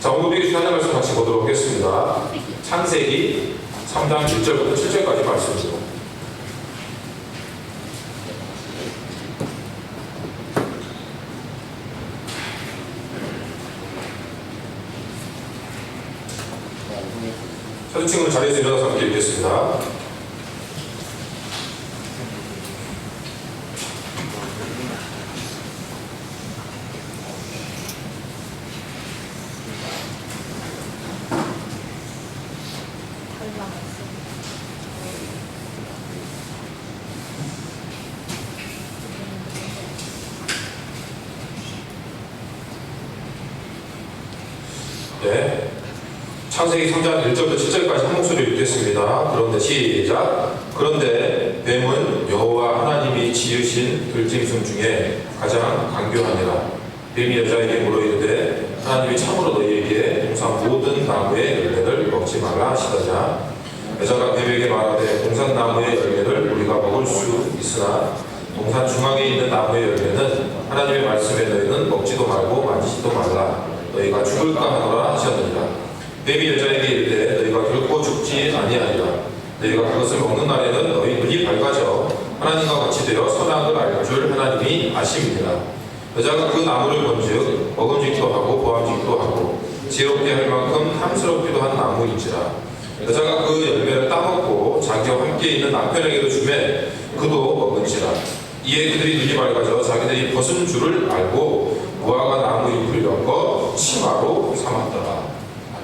자, 오늘 우리 하나님 말씀 같이 보도록 하겠습니다. 창세기 3장 1절부터 7절까지 말씀입니다. 사진 친구는 자리에서 일어나서 함께 읽겠습니다. 네. 창세기 3장 1절부터 7절까지 한 목소리로 읽겠습니다. 그런데 시작. 그런데 뱀은 여호와 하나님이 지으신 들짐승 중에 가장 강교하니라. 뱀이 여자에게 물어 이르되 하나님이 참으로 너희에게 동산 모든 나무의 열매를 먹지 말라 하시더냐. 여자가 뱀에게 말하되 동산 나무의 열매를 우리가 먹을 수 있으나 동산 중앙에 있는 나무의 열매는 하나님의 말씀에 너희는 먹지도 말고 만지지도 말라. 너희가 죽을까 하노라 하셨느니라. 뱀이 여자에게 이르되 너희가 결코 죽지 아니하리라. 너희가 그것을 먹는 날에는 너희 눈이 밝아져 하나님과 같이 되어 선악을 알 줄 하나님이 아심이니라. 여자가 그 나무를 본즉 먹음직도 하고 보암직도 하고 지혜롭게 할 만큼 탐스럽기도 한 나무인지라. 여자가 그 열매를 따먹고 자기와 함께 있는 남편에게도 주매 그도 먹은지라. 이에 그들이 눈이 밝아져 자기들이 벗은 줄을 알고 무화과 나무 잎을 엮어 치마로 삼았더라.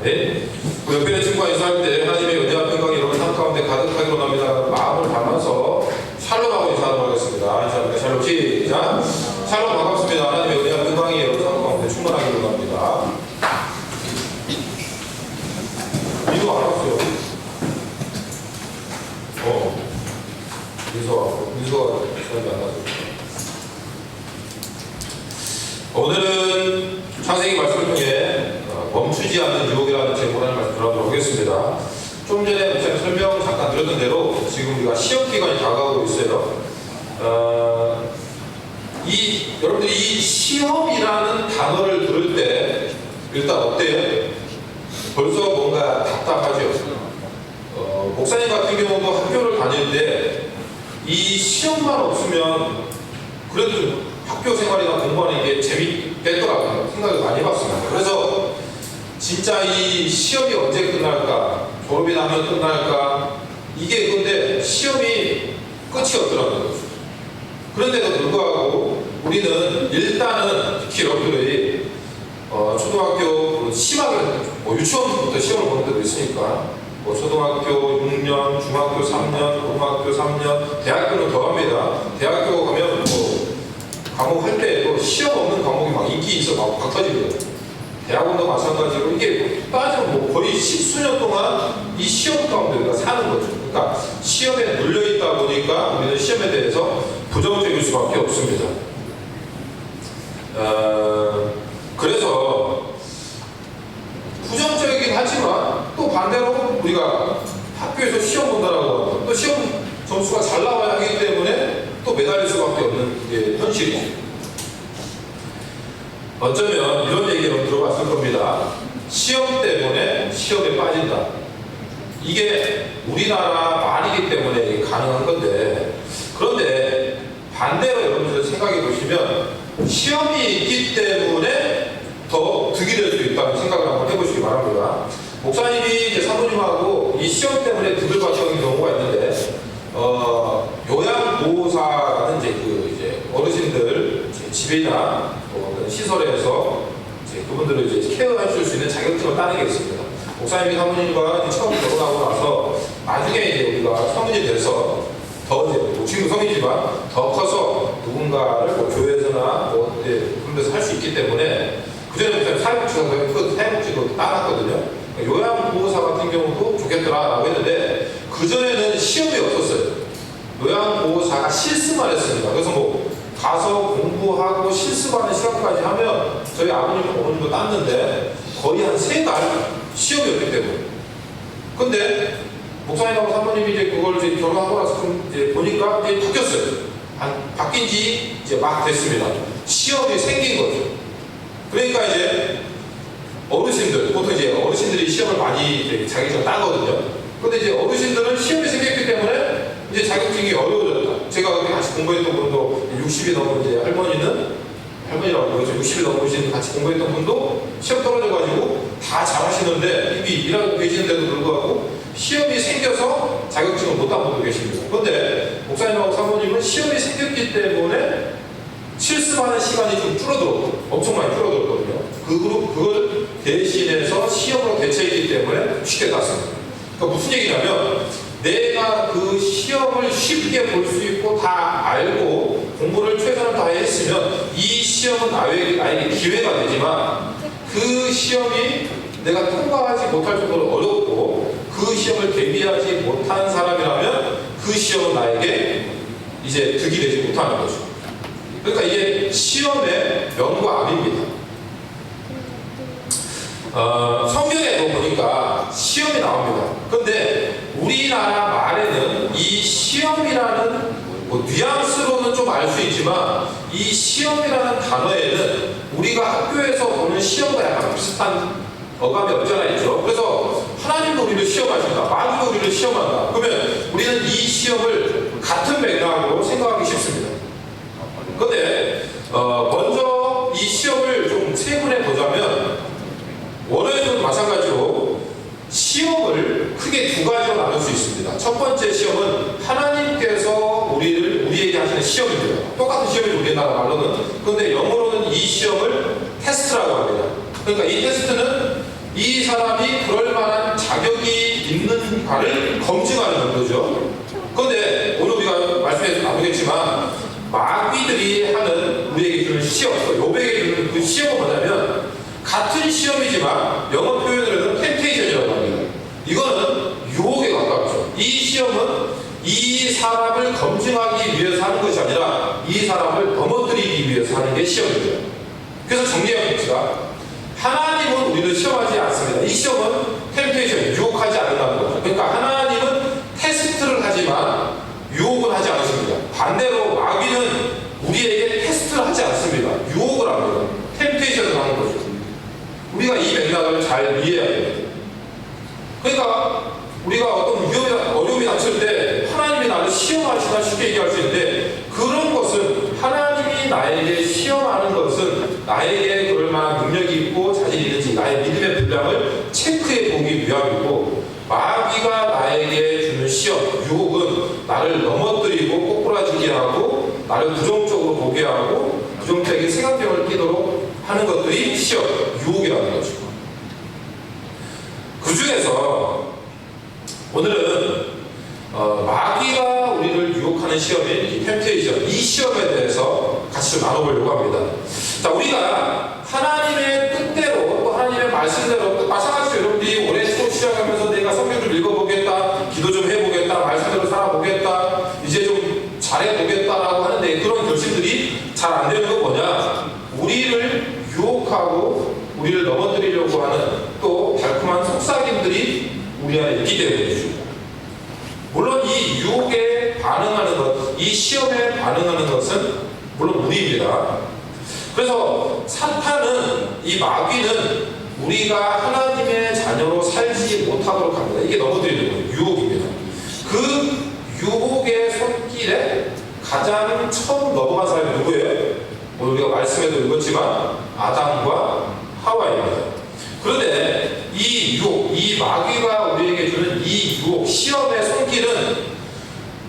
네. 그 옆에 있는 친구가 인사할 때 하나님의 은혜와 평강이 여러분 삶 가운데 가득하게 원합니다. 마음을 담아서 샬롬하고 인사하도록 하겠습니다. 인사합니다. 샬롬 시작. 샬롬 반갑습니다. 하나님의 은혜와 평강이 여러분 삶 가운데 충만하게 원합니다. 민서 안 왔어요. 민서가 저한테 안 왔어요. 오늘은 창세기 말씀을 통해 멈추지 않는 유혹이라는 제목으로 말씀 들어보도록 하겠습니다. 좀 전에 목사님 설명 잠깐 드렸던 대로 지금 우리가 시험 기간이 다가오고 있어요. 여러분들이 이 시험이라는 단어를 들을 때 일단 어때요? 벌써 뭔가 답답하죠? 목사님 같은 경우도 학교를 다닐 때 이 시험만 없으면 그래도 학교 생활이나 공부하는 게 재밌겠더라고요. 생각을 많이 해봤습니다. 그래서 진짜 이 시험이 언제 끝날까? 졸업이 나면 끝날까? 이게 근데 시험이 끝이 없더라고요. 그런데도 불구하고 우리는 일단은 특히 여러분들이 초등학교 심하게 유치원부터 시험을 보는 데도 있으니까 초등학교 6년, 중학교 3년, 고등학교 3년, 대학교는 더 합니다. 대학교 가면 과목 할 때도 시험 없는 과목이 막 인기 있어 막 터지거든요. 대학원도 마찬가지로 이게 빠지면 거의 십수년 동안 이 시험 가운데 우리가 사는 거죠. 그러니까 시험에 눌려있다 보니까 우리는 시험에 대해서 부정적일 수밖에 없습니다. 그래서 부정적이긴 하지만 또 반대로 우리가 학교에서 시험 본다라고 하고 또 시험 점수가 잘 나와야 하기 때문에 또 매달릴 수밖에 없는 게 현실이죠. 어쩌면 이런 얘기를 들어봤을 겁니다. 시험 때문에 시험에 빠진다. 이게 우리나라 말이기 때문에 가능한 건데, 그런데 반대로 여러분들 생각해 보시면 시험이 있기 때문에 더 득이 될 수 있다는 생각을 한번 해보시기 바랍니다. 목사님이 이제 사모님하고 이 시험 때문에 득을 받는 경우가 있는데, 요양보호사라는 이제 어르신들 집이나 시설에서 그분들을 이제 케어해 줄 수 있는 자격증을 따는 게 있습니다. 목사님이 사모님과 처음 결혼하고 나서 나중에 이제 우리가 성인이 돼서 더 이제 지금 성인이지만 더 커서 누군가를 교회에서나 그런 데서 할 수 있기 때문에 그전에 목사님 사회복지도 따놨거든요. 요양보호사 같은 경우도 좋겠더라라고 했는데 그전에는 시험이 없었어요. 요양보호사가 실습만 했습니다. 그래서 가서 공부하고 실습하는 시간까지 하면 저희 아버님, 어머님도 땄는데 거의 한 3달 시험이었기 때문에. 근데 목사님하고 사모님이 이제 그걸 이제 결혼하고 나서 좀 이제 보니까 이제 바뀌었어요. 바뀐 지 이제 막 됐습니다. 시험이 생긴 거죠. 그러니까 이제 어르신들, 보통 이제 어르신들이 시험을 많이 자격증을 따거든요. 근데 이제 어르신들은 시험이 생겼기 때문에 이제 자격증이 어려워졌다. 제가 그때 같이 공부했던 분도 60이 넘은 이제 할머니라고 그러죠. 60이 넘으신 같이 공부했던 분도 시험 떨어져가지고 다 잘하시는데 이미 일하고 계시는데도 불구하고 시험이 생겨서 자격증을 못 딴 분도 계십니다. 그런데 목사님하고 사모님은 시험이 생겼기 때문에 실습하는 시간이 좀 줄어들었고 엄청 많이 줄어들었거든요. 그걸 대신해서 시험으로 대체했기 때문에 쉽게 땄습니다. 그러니까 무슨 얘기냐면 내가 그 시험을 쉽게 볼 수 있고 다 알고 공부를 최선을 다해 했으면 이 시험은 나에게 기회가 되지만 그 시험이 내가 통과하지 못할 정도로 어렵고 그 시험을 대비하지 못한 사람이라면 그 시험은 나에게 이제 득이 되지 못하는 거죠. 그러니까 이게 시험의 명과 암입니다. 성경에도 보니까 시험이 나옵니다. 그런데 우리나라 말에는 이 시험이라는 뉘앙스로는 좀 알 수 있지만 이 시험이라는 단어에는 우리가 학교에서 보는 시험과 약간 비슷한 어감이 없지 않아 있죠. 그래서 하나님도 우리를 시험하신다. 마귀도 우리를 시험한다. 그러면 우리는 이 시험을 같은 맥락으로 생각하기 쉽습니다. 그런데 먼저 이 시험을 좀 세분해 보자면 원어에서도 마찬가지로 시험을 크게 두 가지로 나눌 수 있습니다. 첫 번째 시험은 하나님께서 우리에게 하시는 시험입니다. 똑같은 시험이 우리나라 말로는. 그런데 영어로는 이 시험을 테스트라고 합니다. 그러니까 이 테스트는 이 사람이 그럴 만한 자격이 있는가를 검증하는 정도죠. 그런데 오늘 우리가 말씀에서 나누겠지만 마귀들이 하는 우리에게 주는 시험, 요백에게 주는 그 시험은 뭐냐면 같은 시험이지만 영어 표현으로는 템테이션이라고 합니다. 이거는 유혹에 가깝죠. 이 시험은 이 사람을 검증하기 위해서 하는 것이 아니라 이 사람을 넘어뜨리기 위해서 하는 게 시험입니다. 그래서 정리해봅시다. 하나님은 우리를 시험하지 않습니다. 이 시험은 템테이션, 유혹하지 않는다는 거죠. 그러니까 하나님은 테스트를 하지만 유혹은 하지 않습니다. 반대로 마귀는 우리에게 테스트를 하지 않습니다. 유혹을 합니다. 템테이션을 하는 거죠. 우리가 이 맥락을 잘 이해해야 됩니다. 그러니까 우리가 어떤 어려움이 닥칠 때 하나님이 나를 시험하시나 쉽게 얘기할 수 있는데 그런 것은 하나님이 나에게 시험하는 것은 나에게 그럴 만한 능력이 있고 자질이 있는지 나의 믿음의 분량을 체크해 보기 위함이고 마귀가 나에게 주는 시험, 유혹은 나를 넘어뜨리고 꼬꾸라지게 하고 나를 부정적으로 보게 하고 부정적인 생각력을 끼도록 하는 것들이 시험, 유혹이라는 거죠. 그 중에서 오늘은 마귀가 우리를 유혹하는 시험인 템테이션, 이 시험에 대해서 같이 좀 나눠보려고 합니다. 자, 우리가 하나님의 뜻대로 또 하나님의 말씀대로 마찬가지로 여러분들이 올해 수업 시작하면서 내가 성경 좀 읽어보겠다, 기도 좀 해보겠다, 말씀대로 살아보겠다, 이제 좀 잘해보겠다라고 하는데 그런 결심들이 잘 안 되는 건 뭐냐? 우리를 유혹하고 우리를 넘어뜨리려고 하는 또 달콤한 속삭임들이 우리 안에 있기 때문이죠. 물론 이 유혹에 반응하는 것, 이 시험에 반응하는 것은 물론 우리입니다. 그래서 사탄은, 이 마귀는 우리가 하나님의 자녀로 살지 못하도록 합니다. 이게 넘어뜨리는 거예요. 유혹입니다. 그 유혹의 손길에 가장 처음 넘어간 사람이 누구예요? 오늘 우리가 말씀에도 읽었지만 아담과 하와입니다. 그런데 이 유혹, 이 마귀가 우리에게 주는 이 유혹, 시험의 손길은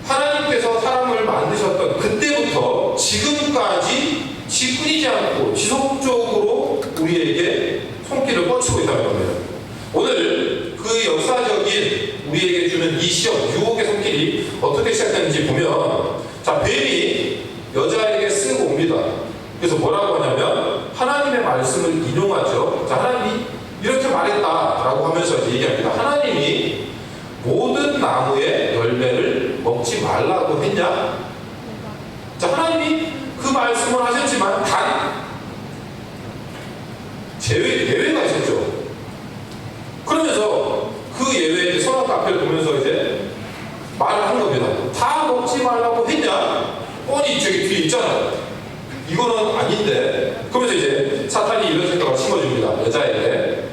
하나님께서 사람을 만드셨던 그때부터 지금까지 끊이지 않고 지속적으로 우리에게 손길을 뻗치고 있다는 겁니다. 오늘 그 역사적인 우리에게 주는 이 시험, 유혹의 손길이 어떻게 시작되는지 보면, 자, 뱀이 여자에게 쓰고 옵니다. 그래서 뭐라고 하냐면 하나님의 말씀을 인용하죠. 자, 하나님이 이렇게 말했다라고 하면서 얘기합니다. 하나님이 모든 나무의 열매를 먹지 말라고 했냐? 자, 하나님이 그 말씀을 하셨지만 단 예외가 있었죠. 그러면서 그 예외에 선악 앞을 보면서 이제 말을 한 겁니다. 다 먹지 말라고 했냐? 뻔히 저기 뒤에 있잖아요. 이거는 아닌데. 그러면서 이제 사탄이 이런 생각을 심어줍니다. 여자에게.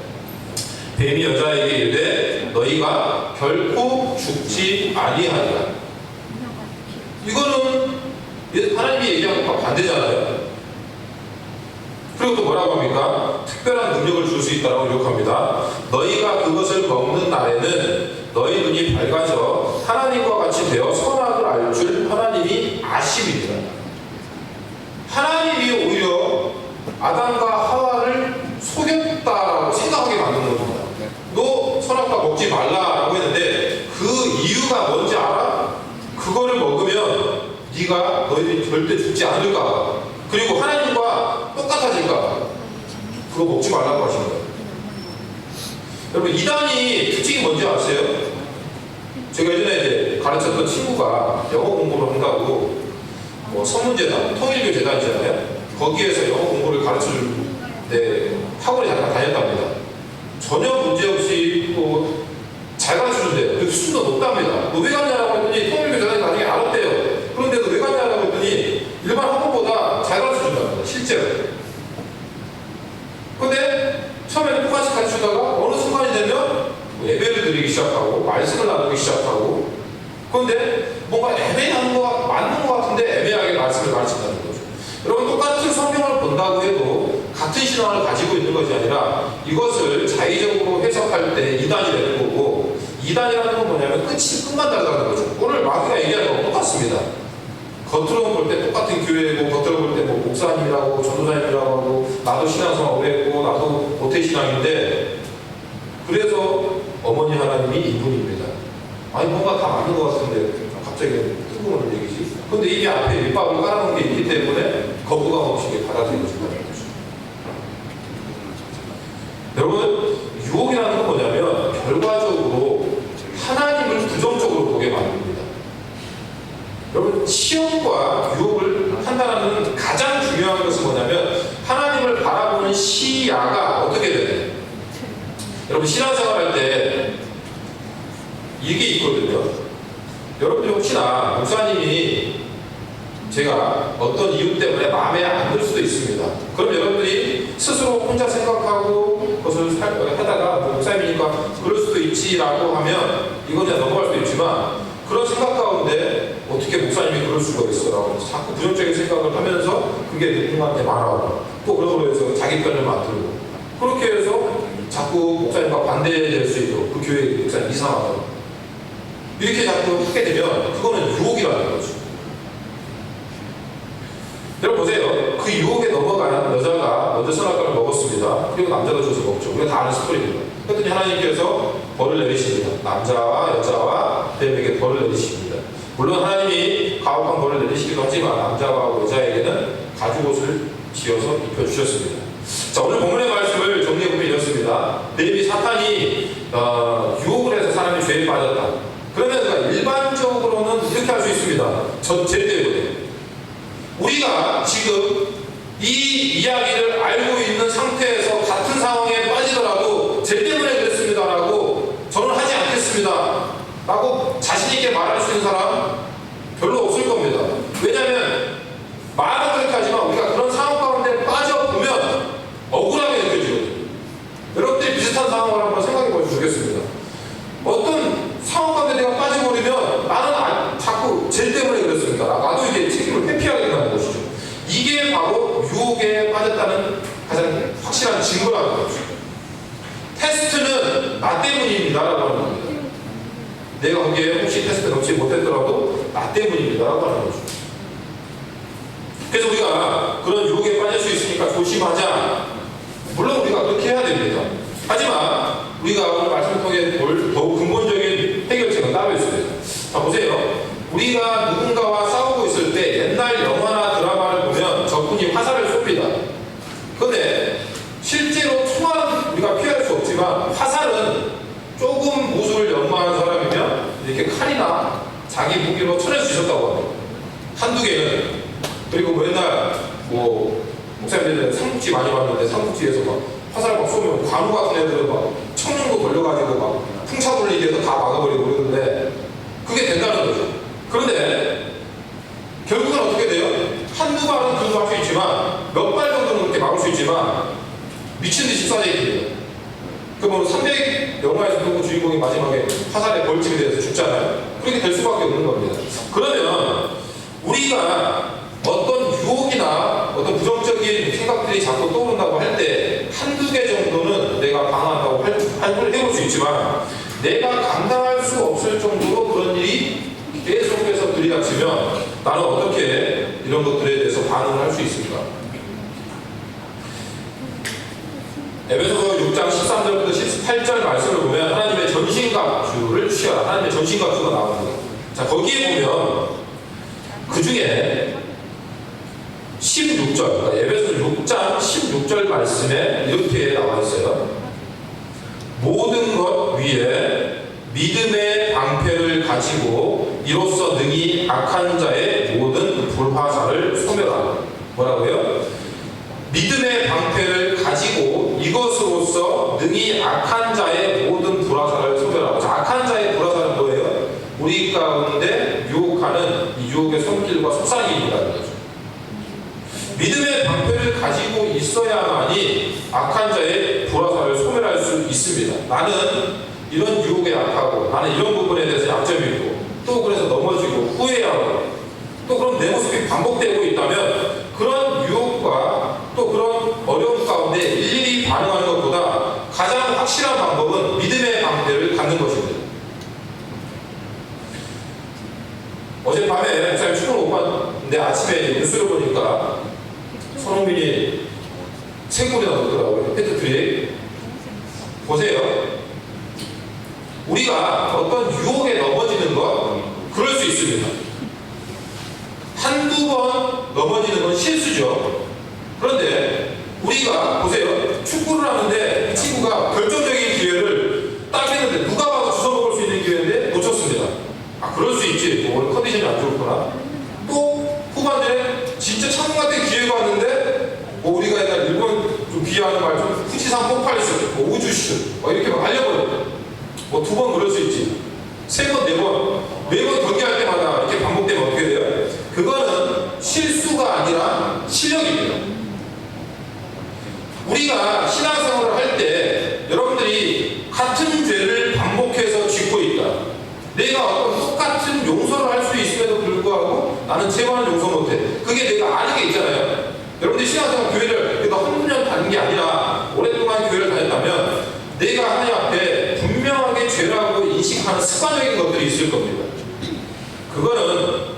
뱀이 여자에게 이르되 너희가 결코 죽지 아니하리라. 이거는 하나님이 얘기한 것과 반대잖아요. 그리고 또 뭐라고 합니까? 특별한 능력을 줄 수 있다고 기록합니다. 너희가 그것을 먹는 날에는 너희 눈이 밝아져 하나님과 같이 되어 선악을 알 줄 하나님이 아심이니라. 하나님이 오히려 아담과 하와를 속였다라고 생각하게 만든 겁니다. 너 선악과 먹지 말라라고 했는데 그 이유가 뭔지 알아? 그거를 먹으면 네가 너희들이 절대 죽지 않을까, 그리고 하나님과 똑같아질까, 그거 먹지 말라고 하신 거예요. 여러분, 이단이 특징이 뭔지 아세요? 제가 예전에 이제 가르쳤던 친구가 영어 공부를 한다고 선문재단, 통일교 재단이잖아요. 거기에서 영어 공부를 가르쳐줄 때 학원에 잠깐 다녔답니다. 전혀 문제없이 잘 가르쳐준대요. 근데 수준도 높답니다. 너 왜 갔냐라고 했더니 통일교 재단이 나중에 알았대요. 그런데 너 왜 갔냐라고 했더니 일반 학원보다 잘 가르쳐준답니다. 실제로. 근데 처음에는 똑같이 가르치다가 어느 순간이 되면 예배를 드리기 시작하고 말씀을 나누기 시작하고, 그런데 뭔가 애매한 거 맞는 것 같은데 애매하게 말씀을 가르친다는 거죠. 여러분, 똑같은 성경을 본다고 해도 같은 신앙을 가지고 있는 것이 아니라 이것을 자의적으로 해석할 때 이단이 되는 거고, 이단이라는 건 뭐냐면 끝만 다르다는 거죠. 오늘 마귀가 얘기하는 건 똑같습니다. 겉으로 볼 때 똑같은 교회고, 겉으로 볼 때 목사님이라고 전도사님이라고 하고, 나도 신앙생활 오래 했고 나도 모태신앙인데, 그래서 어머니 하나님이 이분입니다. 아니 뭔가 다 맞는 것 같은데 갑자기 뜬금없는 얘기지. 근데 이미 앞에 밑밥을 깔아놓은 게 있기 때문에 거부감 없이 받아들이고 싶다는 거죠. 여러분, 유혹이라는 건 뭐냐면 결과적으로 하나님을 부정적으로 보게 만듭니다. 여러분, 시험과 유혹을 판단하는 가장 중요한 것은 뭐냐면 하나님을 바라보는 시야가 어떻게 되나요? 여러분, 신앙생활 할 때 이게 있거든요. 여러분들 혹시나 목사님이 제가 어떤 이유 때문에 마음에 안 들 수도 있습니다. 그럼 여러분들이 스스로 혼자 생각하고 그것을 하다가 목사님이니까 그럴 수도 있지라고 하면 이건 그냥 넘어갈 수도 있지만, 그런 생각 가운데 어떻게 목사님이 그럴 수가 있어라고 자꾸 부정적인 생각을 하면서 그게 누군가한테 말하고, 또 그러고 해서 자기 편을 만들고, 그렇게 해서 자꾸 목사님과 반대될 수 있도록 그 교회 목사님 이상하다고 이렇게 자꾸 하게 되면 그거는 유혹이라는 거죠. 여러분 보세요. 그 유혹에 넘어간 여자가 먼저 선악과를 먹었습니다. 그리고 남자가 줘서 먹죠. 우리가 다 아는 스토리입니다. 그랬더니 하나님께서 벌을 내리십니다. 남자와 여자와 뱀에게 벌을 내리십니다. 물론 하나님이 가혹한 벌을 내리시기도 하지만 남자와 여자에게는 가죽옷을 지어서 입혀주셨습니다. 자, 오늘 본문의 말씀을 정리해보면 이렇습니다. 뱀이 사탄이 유혹을 해서 사람이 죄에 빠졌다. 그러면 일반적으로는 이렇게 할 수 있습니다. 죄 때문에. 우리가 지금 이 이야기를 알고 있는 상태에서 같은 상황에 빠지더라도 죄 때문에 그랬습니다라고 저는 하지 않겠습니다 라고 자신있게 말할 수 있는 사람 별로 없을 겁니다. 왜냐하면 말은 그렇게 하지만 우리가 그런 상황 가운데 빠져보면 억울하게 느껴지거든요. 여러분들이 비슷한 상황을 한번 생각해 보시겠습니다. 어떤 상황 가운데 내가 빠져버리면 나는 자꾸 죄 때문에 그랬습니다. 나도 이제 책임을 회피하게 된다는 것이죠. 이게 바로 유혹에 빠졌다는 가장 확실한 증거라는 거죠. 테스트는 나 때문입니다라고 하는 겁니다. 내가 거기에 혹시 테스트 넣지 못했더라도 나 때문입니다라고 하는 거죠. 그래서 우리가 그런 유혹에 빠질 수 있으니까 조심하자. 물론 우리가 그렇게 해야 됩니다. 하지만 우리가 오늘 말씀을 통해 볼 더욱 근본적인 해결책은 따로 있습니다. 자, 보세요. 우리가 누군가와 싸우고 있을 때 옛날 영화나 드라마를 보면 적군이 화살을 쏩니다. 그런데 실제로 총알은 우리가 피할 수 없지만 화살은 조금 무술을 연마한 사람이면 이렇게 칼이나 자기 무기로 쳐낼 수 있었다고 합니다. 한두 개는. 그리고 뭐 옛날 목사님들 삼국지 많이 봤는데 삼국지에서 막 화살 막 쏘면 관우 같은 애들은 막 청룡도 돌려가지고 막 풍차 돌리기 해서 다 막아버리고 그러는데 그게 된다는 거죠. 그런데 결국은 어떻게 돼요? 한두 발은 그래도 할 수 있지만 몇 발 정도는 그렇게 막을 수 있지만 미친 듯이 쏴대기 됩니다. 그러면 기본적으로 300 영화에서 그 주인공이 마지막에 화살에 벌집이 돼서 죽잖아요. 그렇게 될 수밖에 없는 겁니다. 그러면 우리가 어떤 유혹이나 어떤 부정적인 생각들이 자꾸 떠오른다고 할 때 한두 개 정도는 내가 방어한다고 활동을 해볼 수 있지만 내가 감당할 수 없을 정도로 그런 일이 계속해서 들이닥치면 나는 어떻게 이런 것들에 대해서 반응을 할 수 있을까? 에베소서 6장 13절부터 18절 말씀을 보면 하나님의 전신갑주를 취하라. 하나님의 전신갑주가 나옵니다. 자, 거기에 보면 그 중에 16절, 그러니까 에베소서 6장 16절 말씀에 이렇게 나와 있어요. 모든 것 위에 믿음의 방패를 가지고 이로써 능히 악한 자의 모든 불화살을 소멸하라. 뭐라고요? 믿음의 방패를 가지고 이것으로써 능히 악한 자의 모든 불화살을 소멸하고. 자, 악한 자의 불화살은 뭐예요? 우리 가운데 유혹하는 이 유혹의 손길과 속삭임이라는 거죠. 믿음의 방패를 가지고 있어야만이 악한 자의 불화살을 소멸할 수 있습니다. 나는 이런 유혹에 약하고 나는 이런 부분에 대해서 약점이 있고 또 그래서 넘어지고 후회하고 또 그런 내 모습이 반복되고 있다면 그런 유혹과 또 그런 어려움 가운데 일일이 반응하는 것보다 가장 확실한 방법은 믿음의 방패를 갖는 것입니다. 어젯밤에 목사님 축구를 못 봤는데 아침에 뉴스를 보니까 손흥민이 3골이나 넣더라고요. 헤트트릭. 보세요. 우리가 어떤 유혹에 넘어지는 것 그럴 수 있습니다. 한두 번 넘어지는 건 실수죠. 그런데 우리가 보세요. 축구를 하는데 이 친구가 결정적인 기회를 딱 했는데 누가 봐도 주워먹을 수 있는 기회인데 놓쳤습니다. 아, 그럴 수 있지. 뭐 오늘 컨디션이 안 좋구나. 또 후반전에 진짜 천국 같은 기회가 왔는데 뭐 우리가 일본 좀 비하하는 말 좀 후지산 폭발했어. 뭐 우주슛 뭐 이렇게 막 알려버려. 뭐 2번 그럴 수 있지. 3번, 4번, 매번 경기할 때마다 이렇게 반복되면 어떻게 돼요? 그거는 실수가 아니라 실력입니다. 우리가 신앙생활을 할 때 여러분들이 같은 죄를 반복해서 짓고 있다. 내가 어떤 똑같은 용서를 할 수 있음에도 불구하고 나는 제발은 용서 못해. 그게 내가 아는 게 있잖아요. 여러분들이 신앙생활 교회를 내가 한 년 다닌 게 아니라 오랫동안 교회를 다녔다면 내가 하나님 앞에 분명하게 죄라고 인식하는 습관적인 것들이 있을 겁니다. 그거는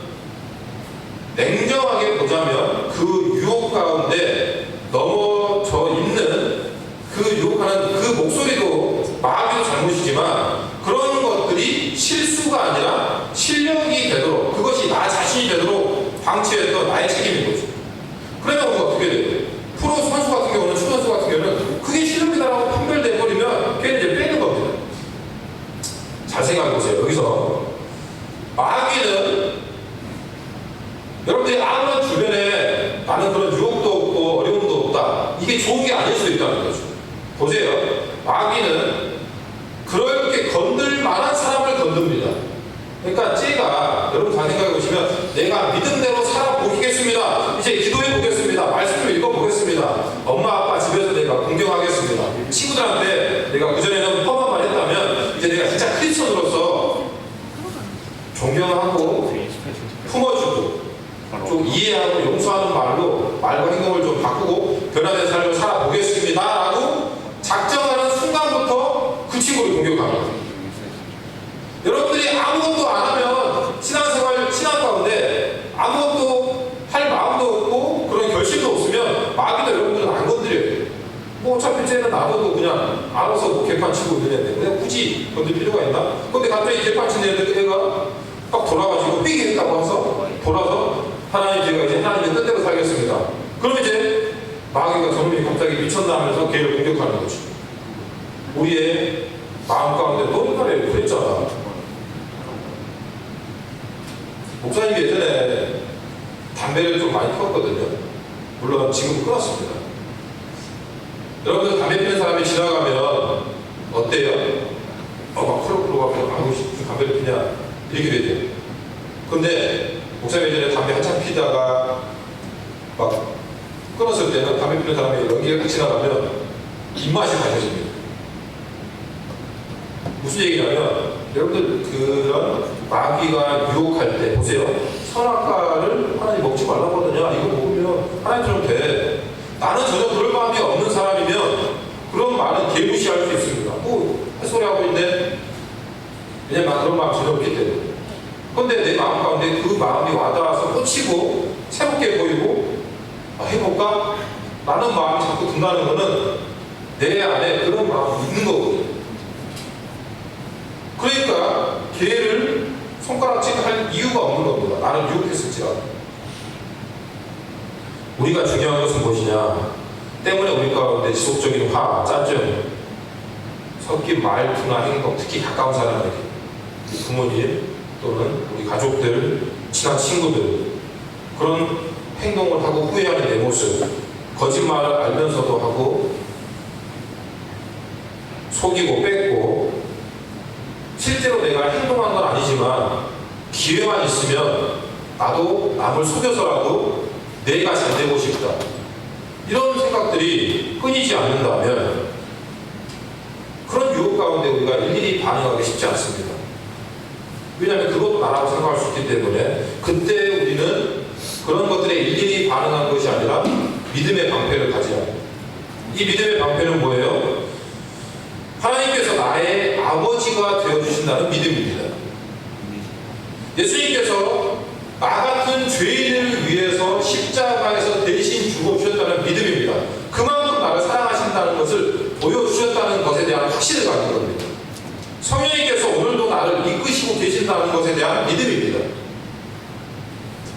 냉정하게 보자면 그 유혹 가운데 넘어져 있는 그 유혹하는 그 목소리도 마귀도 잘못이지만 그런 것들이 실수가 아니라 실력이 되도록 그것이 나 자신이 되도록 방치했던 나의 책임인 거죠. 그러면 우리가 어떻게 돼요? 프로 선수 같은 경우는 축구 선수 같은 경우는 그게 실력이다라고 판별돼 버리면 걔는 이제 빼는 겁니다. 잘 생각해 보세요. 여기서 마귀는 여러분들이 아무런 주변에 나는 그런 유혹도 없고 어려움도 없다. 이게 좋은 게 아닐 수도 있다는 거죠. 보세요. 마귀는 그렇게 건들 만한 사람을 건듭니다. 그러니까 쟤가 여러분 잘 생각해 보시면 내가 믿음대로 살아보겠습니다. 이제 기도해 보겠습니다. 말씀 좀 읽어보겠습니다. 엄마 아빠 집에서 내가 공경하겠습니다. 친구들한테 내가 그전에는 험한 말 했다면 이제 내가 진짜 크리스천으로서 존경하고 품어주고 좀 이해하고 용서하는 말과 행동을 좀 바꾸고 변화된 삶을 살아보겠습니다 라고 작정하는 순간부터 그 친구를 공격합니다. 여러분들이 아무것도 안 하면 신앙생활, 신앙 가운데 아무것도 할 마음도 없고 그런 결심도 없으면 마귀도 여러분들은 안 건드려요. 뭐 어차피 쟤는 놔둬도 그냥 알아서 뭐 개판 치고 있는 애인데 내가 굳이 건들 필요가 있나? 근데 갑자기 개판 치는 애가 딱 돌아가지고 삐게 했다고 해서 돌아서 하나님 제가 이제 하나님의 뜻대로 살겠습니다. 그럼 이제 마귀가 저놈이 갑자기 미쳤나 하면서 걔를 공격하는 거죠. 우리의 마음 가운데 너 옛날에 그랬잖아. 목사님이 예전에 담배를 좀 많이 피웠거든요. 물론 지금 끊었습니다. 여러분들 담배 피는 사람이 지나가면 어때요? 막 콜록콜록 하면 아우 담배를 피냐 이렇게 되죠. 근데 목사님 예전에 담배 한참 피다가 막 끊었을 때는 담배 피는 사람이 연기가 딱 지나가면 입맛이 밝아집니다. 무슨 얘기냐면, 여러분들 그런 마귀가 유혹할 때 보세요. 선악과를 하나님 먹지 말라고 하더냐, 이거 먹으면 하나님처럼 돼. 나는 전혀 그럴 마음이 없는 사람이면 그런 말은 개무시할 수 있습니다. 뭐 헛소리하고 있네. 왜냐면 그런 마음 전혀 없기 때문에. 그런데 내 마음 가운데 그 마음이 와닿아서 꽂히고 새롭게 보이고 해볼까? 라는 마음이 자꾸 든다는 것은 내 안에 그런 마음이 있는 거거든요. 그러니까 걔를 손가락질할 이유가 없는 겁니다. 나를 유혹했을지라도. 우리가 중요한 것은 무엇이냐? 때문에 우리 가운데 지속적인 화, 짜증, 섞인 말투나 행동, 특히 가까운 사람에게, 부모님 또는 우리 가족들, 친한 친구들, 그런 행동을 하고 후회하는 내 모습, 거짓말을 알면서도 하고 속이고 뺏고, 실제로 내가 행동한 건 아니지만 기회만 있으면 나도 남을 속여서라도 내가 잘 되고 싶다, 이런 생각들이 끊이지 않는다면 그런 유혹 가운데 우리가 일일이 반응하기 쉽지 않습니다. 왜냐하면 그것도 나라고 생각할 수 있기 때문에 그때 우리는 그런 것들에 일일이 반응한 것이 아니라 믿음의 방패를 가져야 합니다. 이 믿음의 방패는 뭐예요? 하나님께서 나의 아버지가 되어주신다는 믿음입니다. 예수님께서 나 같은 죄인을 위해서 십자가에서 대신 죽어주셨다는 믿음입니다. 그만큼 나를 사랑하신다는 것을 보여주셨다는 것에 대한 확신을 가진 겁니다. 성령님께서 오늘도 나를 이끄시고 계신다는 것에 대한 믿음입니다.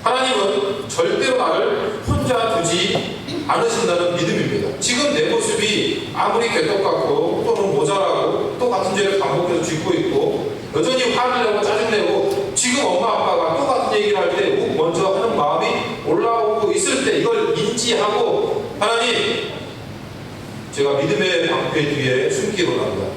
하나님은 절대로 나를 혼자 두지 않으신다는 믿음입니다. 지금 내 모습이 아무리 개떡같고 또는 모자라고 또 같은 죄를 반복해서 짓고 있고 여전히 화를 내고 짜증내고 지금 엄마 아빠가 똑같은 얘기를 할 때 먼저 하는 마음이 올라오고 있을 때 이걸 인지하고 하나님, 제가 믿음의 방패 뒤에 숨기고 합니다.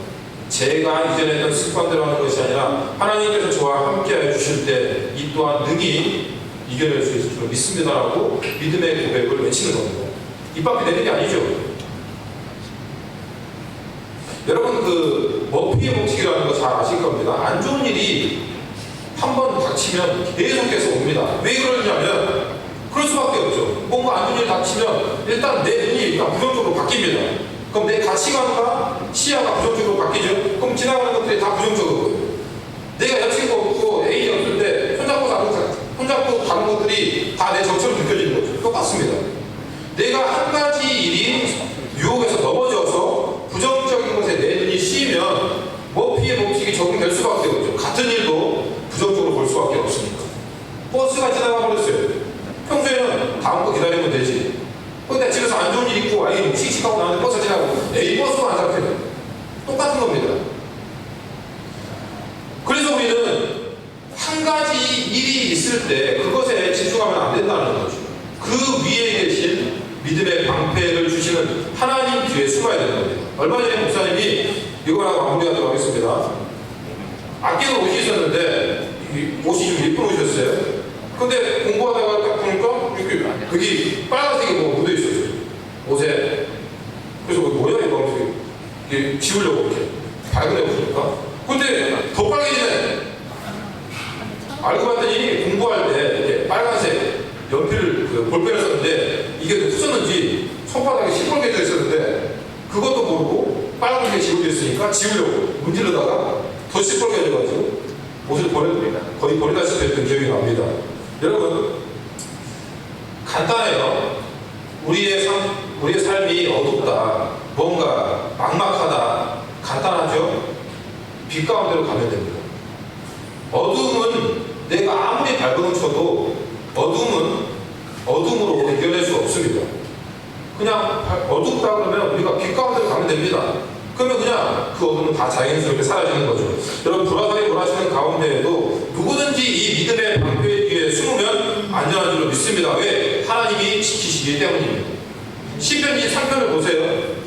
제가 이전에 했던 습관대로 하는 것이 아니라 하나님께서 저와 함께해 주실 때 이 또한 능히 이겨낼 수 있을 줄 믿습니다라고 믿음의 고백을 외치는 겁니다. 입 밖에 내는 게 아니죠. 여러분 그 머피의 법칙이라는 거 잘 아실 겁니다. 안 좋은 일이 한 번 닥치면 계속해서 옵니다. 왜 그러냐면 그럴 수밖에 없죠. 뭔가 안 좋은 일이 닥치면 일단 내 눈이 일단 부정적으로 바뀝니다. 그럼 내 가치관과 시야가 부정적으로 바뀌죠. 그럼 지나가는 것들이 다 부정적이고요. 내가 여자친구 없고 애인이 없을 때 손잡고 가는 것들이 다 내 적처럼 느껴지는 거죠. 똑같습니다. 내가 한 가지 일이 유혹에서 넘어져서 부정적인 것에 내 눈이 씌이면 머피의 법칙이 적용될 수밖에 없죠. 같은 일도 부정적으로 볼 수밖에 없으니까. 버스가 지나가 버렸어요. 평소에는 다음 거 기다리면 되지. 근데 집에서 안 좋은 일 있고 아이 씩씩하고 나는데 버스 지나가고 에이 버스가 안 잡혀요. 똑같은 겁니다. 그래서 우리는 한 가지 일이 있을 때 그것에 집중하면 안 된다는 거죠. 그 위에 계신 믿음의 방패를 주시는 하나님 뒤에 숨어야 되는 겁니다. 얼마 전에 목사님이 이거라고 마무리하도록 하겠습니다. 아끼는 옷이 있었는데 옷이 좀 예쁜 옷이었어요. 근데 공부하다가 딱 보니까 여기 빨간색이 뭐 묻어 있었어요. 옷에. 그래서 뭐야 이거 이게 지우려고 이렇게 밝은 애 보니까. 근데 더 빨개지네. 알고 봤더니 공부할 때 이렇게 빨간색 연필 볼펜을 썼는데 이게 후졌는지 손바닥에 시뻘게 져 있었는데 그것도 모르고 빨간색이 지우개 있으니까 지우려고 문지르다가 더 시뻘게 져가지고 옷을 거의 버리다시피 했던 기억이 납니다. 여러분 간단해요. 우리의 삶이 어둡다, 뭔가 막막하다, 간단하죠? 빛 가운데로 가면 됩니다. 어둠은 내가 아무리 발버둥 쳐도 어둠으로 이겨낼 수 없습니다. 그냥 어둡다 그러면 우리가 빛 가운데로 가면 됩니다. 그러면 그냥 그 어둠은 다 자연스럽게 사라지는 거죠. 여러분 불화살이 몰아치는 가운데에도 누구든지 이 믿음의 방패 뒤에 숨으면 안전한 줄로 믿습니다. 왜? 하나님이 지키시기 때문입니다. 시편 23편을 보세요.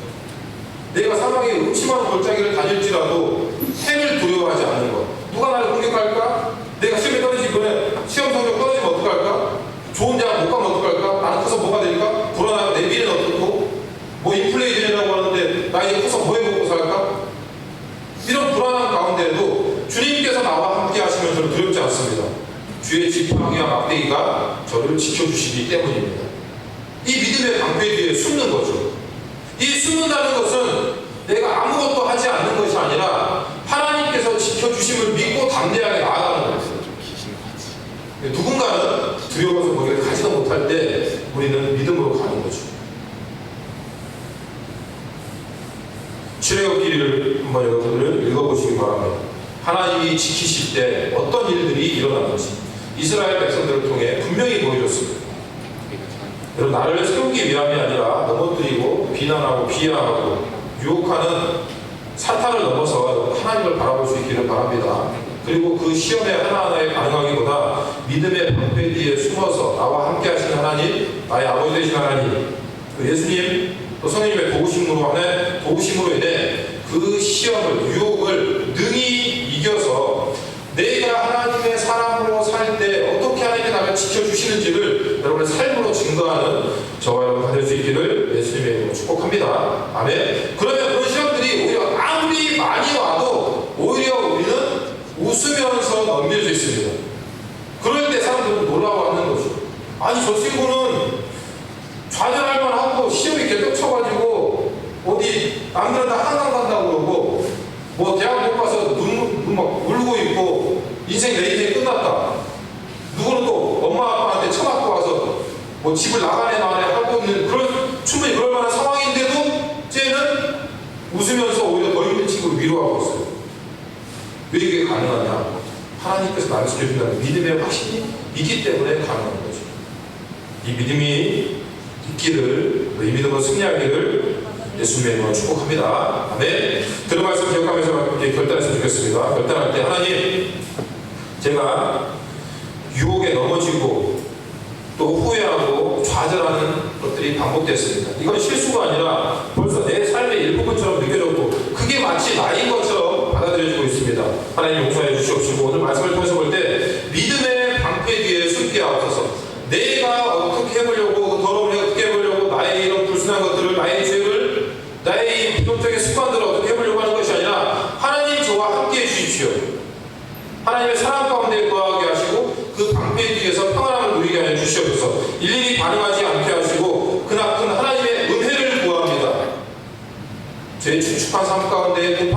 내가 사망의 음침한 골짜기를 다닐지라도 해를 두려워하지 않는 것. 누가 나를 공격할까? 내가 시험에 떨어지기 전에 시험 성적 떨어지면 어떡할까? 좋은 대학 못 가면 어떡할까? 나는 커서 뭐가 되니까? 불안하고 내 미래는 어떻고? 뭐 인플레이션이라고 하는데 나 이제 커서 뭐 해먹고 살까? 이런 불안한 가운데 않습니다. 주의 지팡이와 막대기가 저를 지켜주시기 때문입니다. 이 믿음의 방패 뒤에 숨는 거죠. 이 숨는다는 것은 내가 아무것도 하지 않는 것이 아니라 하나님께서 지켜주심을 믿고 담대하게 나아가는 것이죠. 누군가는 두려워서 거기를 가지도 못할 때 우리는 믿음으로 가는 거죠. 출애굽 기를 한번 여러분들 읽어보시기 바랍니다. 하나님이 지키실 때 어떤 일들이 일어났는지 이스라엘 백성들을 통해 분명히 보여줬습니다. 여러분, 나를 세우기 위함이 아니라 넘어뜨리고 비난하고 비하하고 유혹하는 사탄을 넘어서 하나님을 바라볼 수 있기를 바랍니다. 그리고 그 시험에 하나하나에 반응하기보다 믿음의 방패 뒤에 숨어서 나와 함께 하시는 하나님, 나의 아버지 되신 하나님, 그 예수님, 또 성령님의 도우심으로 인해 그 시험을, 유혹을 능히 이겨서 내가 하나님의 사람으로 살 때 어떻게 하나님이 나를 지켜주시는지를 여러분의 삶으로 증거하는 저와 여러분 될 수 있기를 예수님의 이름으로 축복합니다. 아멘. 그러면 그런 시험들이 오히려 아무리 많이 와도 오히려 우리는 웃으면서 넘길 수 있습니다. 그럴 때 사람들은 뭐라고 하는 거죠. 아니, 저 친구는 좌절할 만하고 시험이 계속 쳐가지고 어디 남들은 다 한강 간다고 그러고 뭐 대학 못 가서 막 울고 있고 내 인생이 끝났다. 누구는 또 엄마 아빠한테 처맞고 와서 뭐 집을 나가네 하고 있는 충분히 그럴 만한 상황인데도 쟤는 웃으면서 오히려 더 힘든 친구를 위로하고 있어요. 왜 이게 가능하냐? 하나님께서 나를 지켜준다는 믿음의 확신이 있기 때문에 가능한 거죠. 이 믿음이 있기를, 이 믿음으로 승리하기를 예수님의 이름으로 축복합니다. 아멘. 들은 말씀 기억하면서 결단했으면 좋겠습니다. 결단할 때 하나님, 제가 유혹에 넘어지고 또 후회하고 좌절하는 것들이 반복됐습니다. 이건 실수가 아니라 벌써 내 삶의 일부분처럼 느껴졌고 그게 마치 나인 것처럼 받아들여지고 있습니다. 하나님 용서해 주시옵시고 오늘 말씀을 통해서 볼 때 믿음의 방패 뒤에 숨게 하옵소서. 내가 어떻게 해보려고, 더러움을 어떻게 해보려고, 나의 이런 불순한 것들을, 나의 죄를, 나의 부정적인 습관들을 어떻게 해보려고 하는 것이 아니라 하나님 저와 함께 해주십시오. 하나님의 사랑 가운데 거하게 하시고 그 방패 뒤에서 평안함을 누리게 하여 주시옵소서. 일일이 반응하지 않게 하시고 그나큰 하나님의 은혜를 구합니다. 제 축축한 삶 가운데